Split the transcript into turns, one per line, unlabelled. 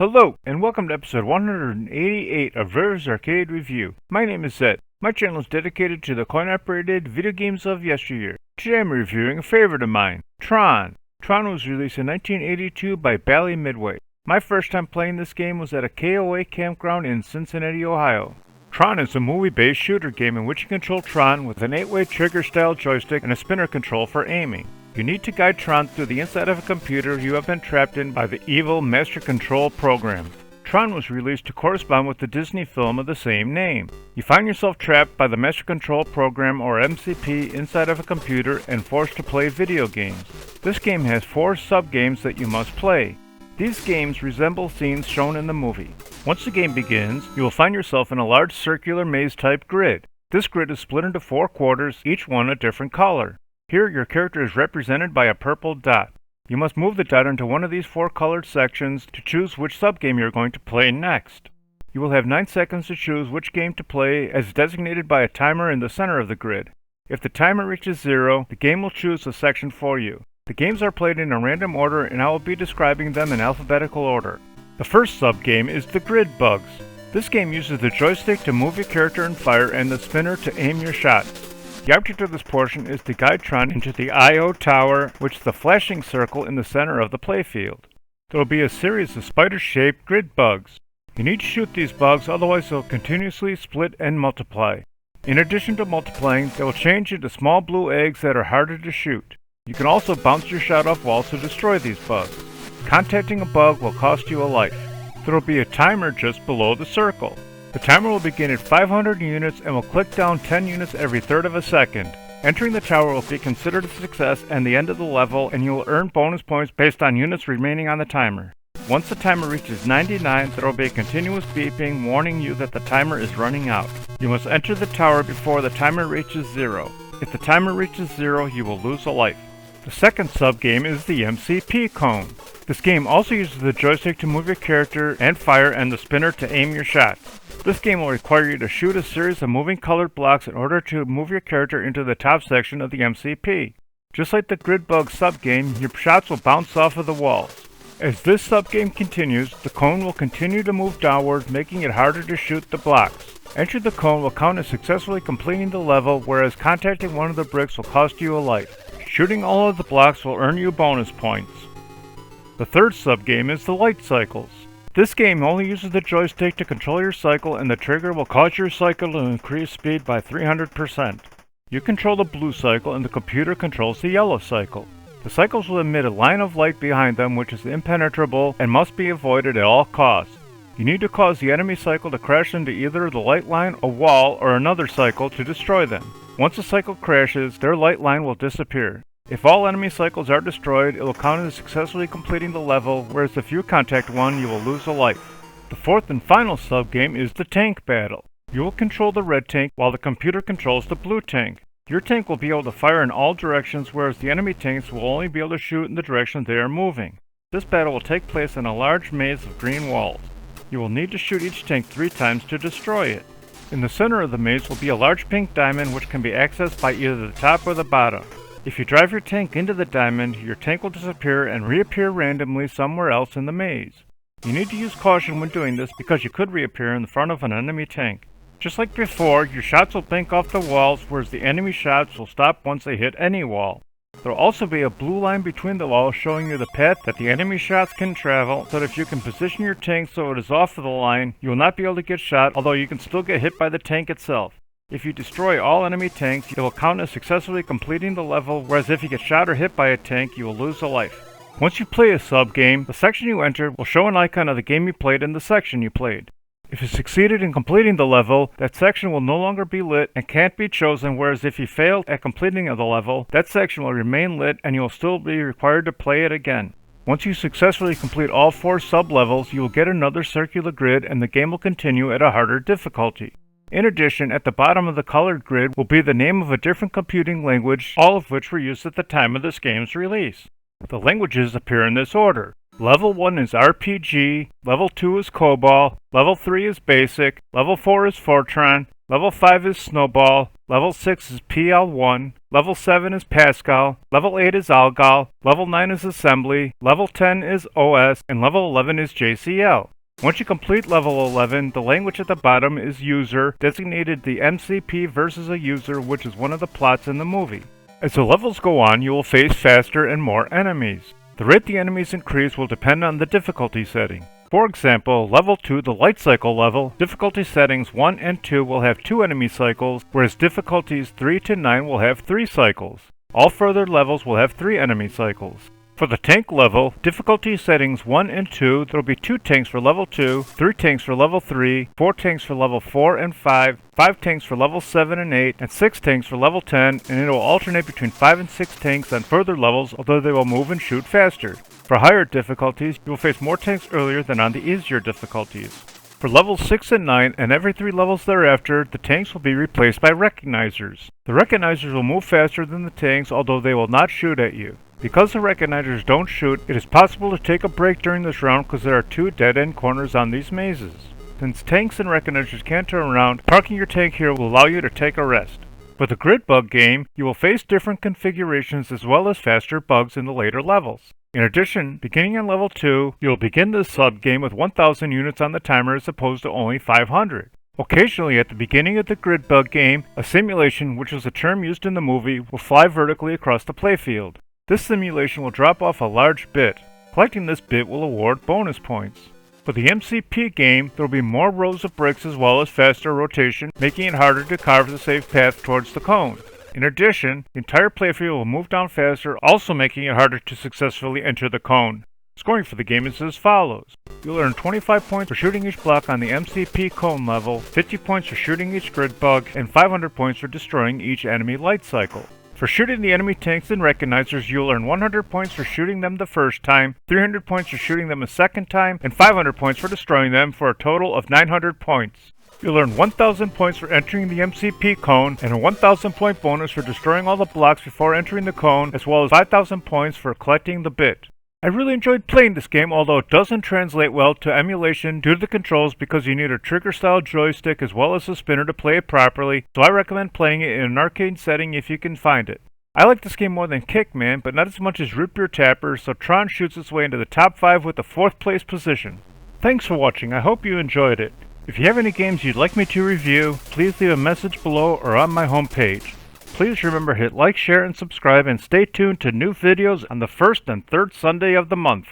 Hello, and welcome to episode 188 of Rivers Arcade Review. My name is Zed. My channel is dedicated to the coin-operated video games of yesteryear. Today I'm reviewing a favorite of mine, Tron. Tron was released in 1982 by Midway. My first time playing this game was at a KOA campground in Cincinnati, Ohio. Tron is a movie-based shooter game in which you control Tron with an 8-way trigger-style joystick and a spinner control for aiming. You need to guide Tron through the inside of a computer you have been trapped in by the evil Master Control program. Tron was released to correspond with the Disney film of the same name. You find yourself trapped by the Master Control program or MCP inside of a computer and forced to play video games. This game has 4 sub-games that you must play. These games resemble scenes shown in the movie. Once the game begins, you will find yourself in a large circular maze-type grid. This grid is split into 4 quarters, each one a different color. Here, your character is represented by a purple dot. You must move the dot into one of these 4 colored sections to choose which subgame you are going to play next. You will have 9 seconds to choose which game to play as designated by a timer in the center of the grid. If the timer reaches 0, the game will choose a section for you. The games are played in a random order and I will be describing them in alphabetical order. The first subgame is the Grid Bugs. This game uses the joystick to move your character and fire and the spinner to aim your shots. The object of this portion is to guide Tron into the I.O. tower, which is the flashing circle in the center of the playfield. There will be a series of spider-shaped grid bugs. You need to shoot these bugs, otherwise they'll continuously split and multiply. In addition to multiplying, they will change into small blue eggs that are harder to shoot. You can also bounce your shot off walls to destroy these bugs. Contacting a bug will cost you a life. There will be a timer just below the circle. The timer will begin at 500 units and will click down 10 units every third of a second. Entering the tower will be considered a success and the end of the level, and you will earn bonus points based on units remaining on the timer. Once the timer reaches 99, there will be a continuous beeping warning you that the timer is running out. You must enter the tower before the timer reaches 0. If the timer reaches 0, you will lose a life. The second subgame is the MCP cone. This game also uses the joystick to move your character and fire and the spinner to aim your shots. This game will require you to shoot a series of moving colored blocks in order to move your character into the top section of the MCP. Just like the Grid Bug subgame, your shots will bounce off of the walls. As this subgame continues, the cone will continue to move downwards, making it harder to shoot the blocks. Entering the cone will count as successfully completing the level, whereas contacting one of the bricks will cost you a life. Shooting all of the blocks will earn you bonus points. The third subgame is the Light Cycles. This game only uses the joystick to control your cycle, and the trigger will cause your cycle to increase speed by 300%. You control the blue cycle and the computer controls the yellow cycle. The cycles will emit a line of light behind them which is impenetrable and must be avoided at all costs. You need to cause the enemy cycle to crash into either the light line, a wall, or another cycle to destroy them. Once the cycle crashes, their light line will disappear. If all enemy cycles are destroyed, it will count as successfully completing the level, whereas if you contact one, you will lose a life. The fourth and final subgame is the Tank Battle. You will control the red tank while the computer controls the blue tank. Your tank will be able to fire in all directions, whereas the enemy tanks will only be able to shoot in the direction they are moving. This battle will take place in a large maze of green walls. You will need to shoot each tank 3 times to destroy it. In the center of the maze will be a large pink diamond which can be accessed by either the top or the bottom. If you drive your tank into the diamond, your tank will disappear and reappear randomly somewhere else in the maze. You need to use caution when doing this because you could reappear in the front of an enemy tank. Just like before, your shots will bank off the walls, whereas the enemy shots will stop once they hit any wall. There will also be a blue line between the walls showing you the path that the enemy shots can travel, so that if you can position your tank so it is off of the line, you will not be able to get shot, although you can still get hit by the tank itself. If you destroy all enemy tanks, it will count as successfully completing the level, whereas if you get shot or hit by a tank, you will lose a life. Once you play a subgame, the section you enter will show an icon of the game you played and the section you played. If you succeeded in completing the level, that section will no longer be lit and can't be chosen, whereas if you failed at completing the level, that section will remain lit and you will still be required to play it again. Once you successfully complete all 4 sub-levels, you will get another circular grid and the game will continue at a harder difficulty. In addition, at the bottom of the colored grid will be the name of a different computing language, all of which were used at the time of this game's release. The languages appear in this order. Level 1 is RPG, Level 2 is COBOL, Level 3 is Basic, Level 4 is Fortran, Level 5 is Snowball, Level 6 is PL1, Level 7 is Pascal, Level 8 is Algol, Level 9 is Assembly, Level 10 is OS, and Level 11 is JCL. Once you complete Level 11, the language at the bottom is User, designated the MCP versus a user, which is one of the plots in the movie. As the levels go on, you will face faster and more enemies. The rate the enemies increase will depend on the difficulty setting. For example, Level 2, the Light Cycle level, difficulty settings 1 and 2 will have 2 enemy cycles, whereas difficulties 3 to 9 will have 3 cycles. All further levels will have 3 enemy cycles. For the tank level, difficulty settings 1 and 2, there will be 2 tanks for level 2, 3 tanks for level 3, 4 tanks for level 4 and 5 tanks for level 7 and 8, and 6 tanks for level 10, and it will alternate between 5 and 6 tanks on further levels, although they will move and shoot faster. For higher difficulties, you will face more tanks earlier than on the easier difficulties. For levels 6 and 9, and every 3 levels thereafter, the tanks will be replaced by recognizers. The recognizers will move faster than the tanks, although they will not shoot at you. Because the recognizers don't shoot, it is possible to take a break during this round because there are 2 dead-end corners on these mazes. Since tanks and recognizers can't turn around, parking your tank here will allow you to take a rest. For the grid bug game, you will face different configurations as well as faster bugs in the later levels. In addition, beginning on level 2, you will begin this sub-game with 1,000 units on the timer as opposed to only 500. Occasionally, at the beginning of the grid bug game, a simulation, which is a term used in the movie, will fly vertically across the playfield. This simulation will drop off a large bit. Collecting this bit will award bonus points. For the MCP game, there will be more rows of bricks as well as faster rotation, making it harder to carve the safe path towards the cone. In addition, the entire playfield will move down faster, also making it harder to successfully enter the cone. Scoring for the game is as follows. You'll earn 25 points for shooting each block on the MCP cone level, 50 points for shooting each grid bug, and 500 points for destroying each enemy light cycle. For shooting the enemy tanks and recognizers, you'll earn 100 points for shooting them the first time, 300 points for shooting them a second time, and 500 points for destroying them for a total of 900 points. You'll earn 1,000 points for entering the MCP cone, and a 1,000 point bonus for destroying all the blocks before entering the cone, as well as 5,000 points for collecting the bit. I really enjoyed playing this game, although it doesn't translate well to emulation due to the controls because you need a trigger-style joystick as well as a spinner to play it properly, so I recommend playing it in an arcade setting if you can find it. I like this game more than Kickman, but not as much as Root Beer Tapper, so Tron shoots its way into the top 5 with the 4th place position. Thanks for watching, I hope you enjoyed it. If you have any games you'd like me to review, please leave a message below or on my homepage. Please remember to hit like, share, and subscribe, and stay tuned to new videos on the 1st and 3rd Sunday of the month.